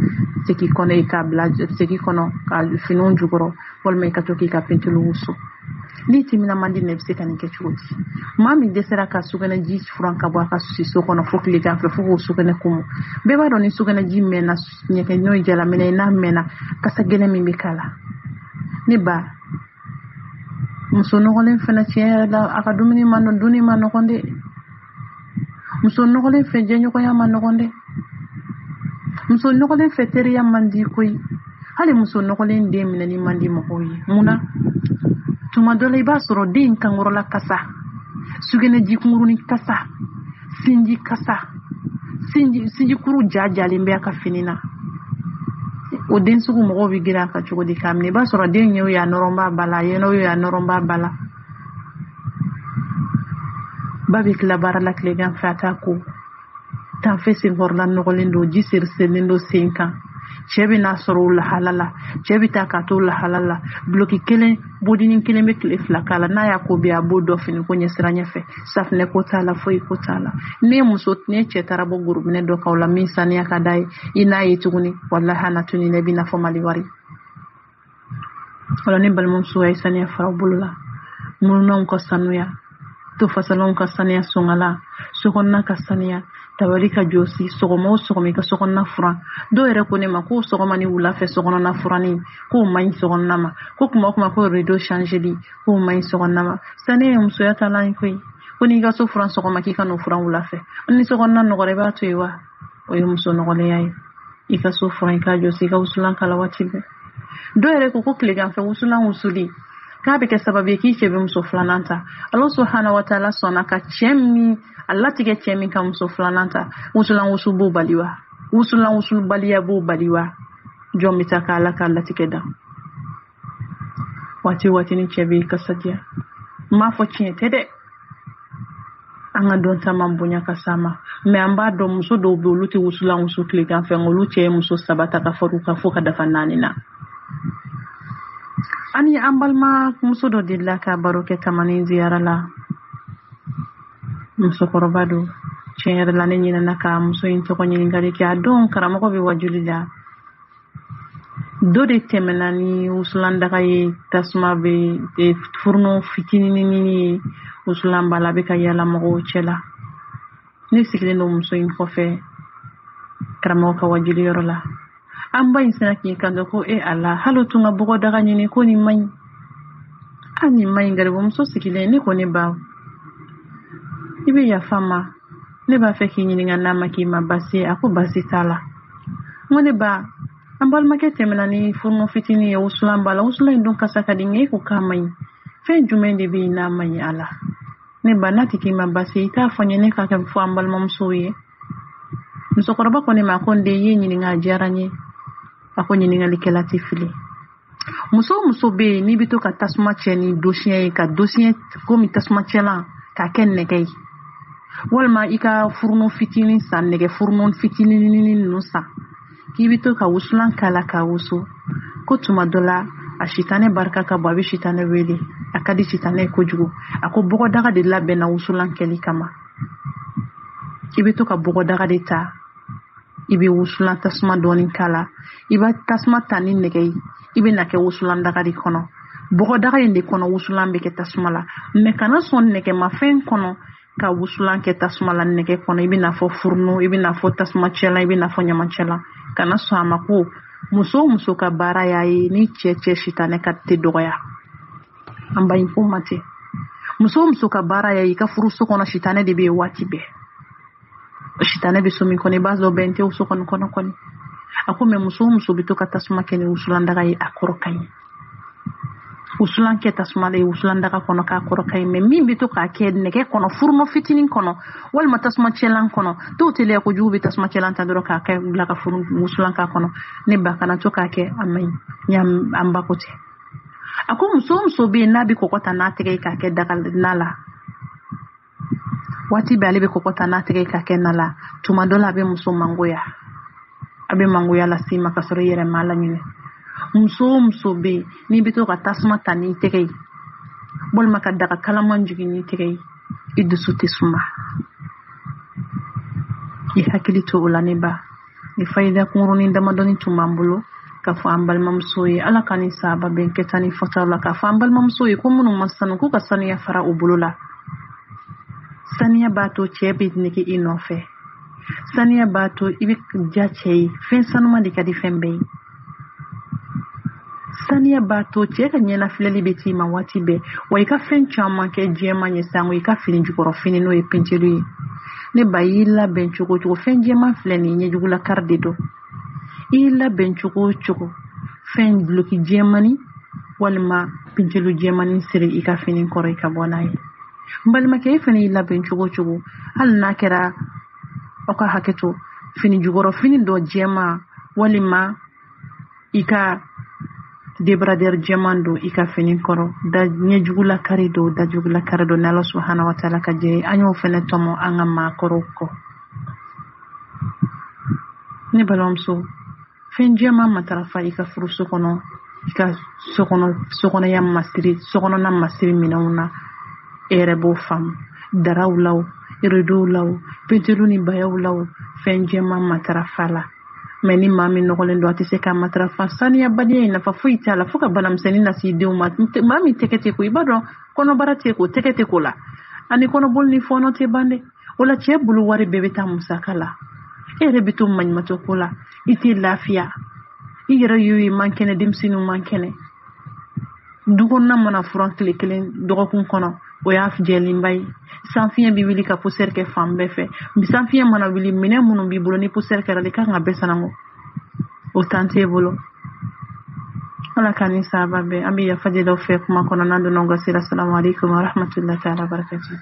segi kɔnɔ i k'a bila segi kɔnɔ ka finiw jukɔrɔ walima i ka to k'i ka pɛntɛliw wusu n'i timina man di na i bɛ se ka nin kɛ cogo di maa min dɛsɛra ka sugunɛji furan ka bɔ a ka so kɔnɔ fo tilegan fɛ fo k'o sugunɛ kumu bɛɛ b'a dɔn ni sugunɛji mɛnna ɲɛgɛn n'o ye jalaminɛ n'a mɛnna kasa gɛlɛn min bɛ k'a la ne ba muso nɔgɔlen fana tiɲɛ yɛrɛ la a ka dumuni ma nɔgɔn dɛ muso nɔgɔlen fɛ jɛɲɔgɔnya ma nɔgɔn dɛ muso nɔgɔlen fɛ teriya man di koyi hali muso nɔgɔlen den minɛli man di mɔgɔw ye munna tuma dɔ la i b'a sɔrɔ den kankɔrɔla kasa, sugunɛji kunkurunin kasa, sinji kasa, sinji kuru jajalen bɛ a ka fini na. O den sugu mɔgɔw bɛ girin a kan cogo di k'a minɛ? I b'a sɔrɔ den ye y'a nɔrɔnba bala, yeno y'a nɔrɔnba bala. Ba bɛ tila baara la tilegan fɛ a t'a ko. Tanfɛ senkɔrɔla nɔgɔlen don, ji seriserilen don sen kan. Cɛ bɛ n'a sɔrɔ o lahala la, cɛ bɛ taa k'a to o lahala la. Buloki kelen, bodinin kelen bɛ tile fila k'a la. N'a y'a ko bɛ a b'o dɔ fini ko ɲɛsira ɲɛfɛ. Safinɛ ko t'a la, foyi ko t'a la. Ne cɛ taara bɔ gorobinɛ dɔ k'aw la min saniya ka d'a ye, i n'a ye tuguni, walahi a na tuni ne bɛ n'a fɔ Mali wari. Wala ne balimamuso ye saniya fara bolo la. Mununanw ka sanuya, tofasalanw ka saniya sɔngala, sokɔnɔna ka saniya, tabali ka jɔsi, sɔgɔma o sɔgɔma i ka sokɔnɔna furan. Dɔw yɛrɛ ko ne ma ko sɔgɔma ni wula fɛ sokɔnɔna furani k'o man ɲi sokɔnɔna ma, ko kuma o kuma ko rideau changeli k'o man ɲi sokɔnɔna ma. Sani ye musoya taalan ye koyi, ko n'i ka so furan sɔgɔma k'i ka n'o furan wula fɛ. Ni sokɔnɔna nɔgɔra i b'a to yen wa? O ye muso nɔgɔlenya ye. I ka so furan, i ka jɔsi, i ka wusulan kala waati bɛɛ. Dɔw yɛrɛ ko tileganfɛ wusulan wusuli k'a bɛ kɛ sababu ye k'i cɛ bɛ muso filanan ta. Allah subhanahu wa ta'ala sɔnna ka cɛ min a latigɛ cɛ min ka muso filanan ta, wusulan wusu b'o bali wa? Wusulan wusu baliya b'o bali wa? Jɔn bɛ taa k'Ala ka latigɛ da. Waati waati ni cɛ bɛ kasadiya. N m'a fɔ tiɲɛ tɛ dɛ. An ka dɔn ta man bonya ka s'a ma, mais an b'a dɔn muso dɔw bɛ olu tɛ wusulan wusu tileganfɛ, olu cɛ ye muso 3 ta ka fara u kan fo ka dafa 4 na. Ani an balima muso dɔ delila ka baro kɛ Tamani ziyara la. Musokɔrɔba don, tiɲɛ yɛrɛ la ne ɲinɛna ka muso in tɔgɔ ɲininkali kɛ. A don karamɔgɔ bɛ wajuli la. Dɔ de tɛmɛna ni wusulan daga ye, tasuma bɛ furno fitinin ye, wusulan b'a la, a bɛ ka yala mɔgɔw cɛ la. Ne sigilen don muso in kɔfɛ karamɔgɔ ka wajuli yɔrɔ la. An ba in sina k'i kanto ko Ala, hali tun ka bɔgɔ daga ɲini ko nin man ɲi. A nin man ɲi garibumuso sigilen, ne ko ne ba, i bɛ yafa ma, ne b'a fɛ k'i ɲininka n'a ma k'i ma basi ye. A ko basi t'a la. N ko ne ba, an balimakɛ tɛmɛna ni furno fitinin ye, wusulan b'a la, wusulan in dun kasa ka di nka e ko k'a man ɲi. Fɛn jumɛn de bɛ yen n'a man ɲi a la? Ne ba, n'a tɛ k'i ma basi ye, i t'a fɔ n ye ne k'a kɛ fɔ an balimamusow ye. Musokɔrɔba ko ne ma ko n den, i ye ɲininka a diyara n ye. A ko ɲininkalikɛla tɛ fili. Muso o muso bɛ yen n'i bɛ to ka tasuma cɛ ni dosiɲɛ ye, ka dosiɲɛ komi tasuma cɛlan k'a kɛ nɛgɛ ye, walima i ka furno fitinin san, nɛgɛ furno fitinin ninnu san, k'i bɛ to ka wusulan kala k'a wusu, ko tuma dɔ la a sitanɛ barika ka bɔ, a bɛ sitanɛ wele, a ka di sitanɛ ye kojugu. A ko bɔgɔdaga de labɛnna wusulan kɛli kama. I bɛ to ka bɔgɔdaga de ta, i bɛ wusulan tasuma dɔɔni kala, i bɛ tasuma ta ni nɛgɛ ye, i bɛ na kɛ wusulan daga de kɔnɔ. Bɔgɔdaga in de kɔnɔ wusulan bɛ kɛ tasuma la, mais kana sɔn nɛgɛmafɛn kɔnɔ ka wusulan kɛ tasuma la nɛgɛ kɔnɔ. I bɛ na fɔ furno, i bɛ na fɔ tasuma cɛlan, i bɛ na fɔ ɲamacɛlan. Kana sɔn a ma ko muso o muso ka baara y'a ye ni cɛ sitanɛ ka tɛ dɔgɔya. An ba in ko ma tɛ. Muso o muso ka baara y'a ye i ka furuso kɔnɔ sitanɛ de bɛ yen waati bɛɛ. Sitanɛ bɛ so min kɔnɔ i b'a sɔrɔ bɛn tɛ o so kɔnɔ kɔni. A ko mais muso o muso bɛ to ka tasuma kɛ ni wusulan daga ye, a kɔrɔ ka ɲi. Wusulan kɛ tasuma la ye, wusulan daga kɔnɔ k'a kɔrɔ ka ɲi, mais min bɛ to k'a kɛ nɛgɛ kɔnɔ, furno fitinin kɔnɔ, walima tasuma cɛlan kɔnɔ, dɔw teliya kojugu bɛ tasuma cɛlan ta dɔrɔn k'a kɛ bila ka wusulan k'a kɔnɔ. Ne ba, kana to k'a kɛ, a man ɲi. An ba ko tɛ. A ko muso o muso bɛ yen n'a bɛ kɔgɔ ta n'a tɛgɛ ye k'a kɛ daga na la, waati bɛɛ ale bɛ kɔgɔ ta n'a tɛgɛ ye k'a kɛ na la, tuma dɔ la a bɛ muso mangoya. A bɛ mangoya lase ma ka sɔrɔ i yɛrɛ ma laɲinɛ. Muso o muso bɛ yen n'i bɛ to ka tasuma ta n'i tɛgɛ ye, walima ka daga kalaman jigin n'i tɛgɛ ye, i dusu tɛ suma. I hakili to o la ne ba. Ni fayida kunkurunin damadɔni tun b'an bolo k'a fɔ an balimamuso ye, Ala ka ni sababa bɛn kɛta ni fɔtaw la, k'a fɔ an balimamuso ye ko minnu ma sanu k'u ka sanuya fara u bolo la. Saniya b'a to cɛ bɛ nege i nɔfɛ. Saniya b'a to i bɛ diya cɛ ye, fɛn sanuma de ka di fɛn bɛɛ ye. Saniya b'a to cɛ ka ɲɛnafilɛli bɛ t'i ma waati bɛɛ, wa i ka fɛn caman kɛ jɛman ye sango, i ka fini jukɔrɔ fini n'o ye pencelu ye. Ne ba, i y'i labɛn cogo o cogo, fɛn jɛman filɛ nin ye ɲɛjugulakari de don. I y'i labɛn cogo o cogo, fɛn duloki jɛmani walima pinjelu jemani siri i ka fini kɔrɔ i ka bɔ n'a ye n balimakɛ i fana y'i labɛn cogo cogo hali n'a kɛra aw ka hakɛ to fini jukɔrɔ fini dɔ jɛma walima i ka débardeur jɛman don i ka fini kɔrɔ da ɲɛjugula kari don dajugula kari don n'Ala subhanahu wa taala ka jɛ an y'o fana tɔmɔ an ka maakɔrɔw kɔ ne balimamuso fɛn jɛman matarafa i ka furuso kɔnɔ i ka sokɔnɔya masiri sokɔnɔna masiri minɛnw na e yɛrɛ b'o faamu daraw la o rideau la o peinture ni bayaw la o fɛn jɛman matarafa la mais ni maa min nɔgɔlen don a tɛ se ka matarafa saniyabaliya in nafa foyi t'a la fo ka banamisɛnnin lase denw ma maa min tɛgɛ tɛ ko i b'a dɔn kɔnɔbara tɛ ko tɛgɛ tɛ ko la ani kɔnɔboli ni fɔɔnɔ tɛ ban dɛ o la cɛ bolo wari bɛɛ bɛ taa musaka la e yɛrɛ bɛ to maɲumatɔ ko la i tɛ lafiya i yɛrɛ y'o man kɛnɛ denmisɛnninw man kɛnɛ du kɔnɔna mana furan tile kelen dɔgɔkun kɔnɔ o y'a jɛlenba ye sanfiɲɛ bɛ wuli ka poussière kɛ fan bɛɛ fɛ sanfiɲɛ mana wuli minɛn minnu b'i bolo ni poussière kɛra i kan ka bɛɛ sanango o temps t'e bolo ala ka ni sababa bɛɛ an bɛ yafa deli aw fɛ kuma kɔnɔ n'an donna aw ka sira salamu alaikum wa rahmatullahi ta'ala wa barakatuh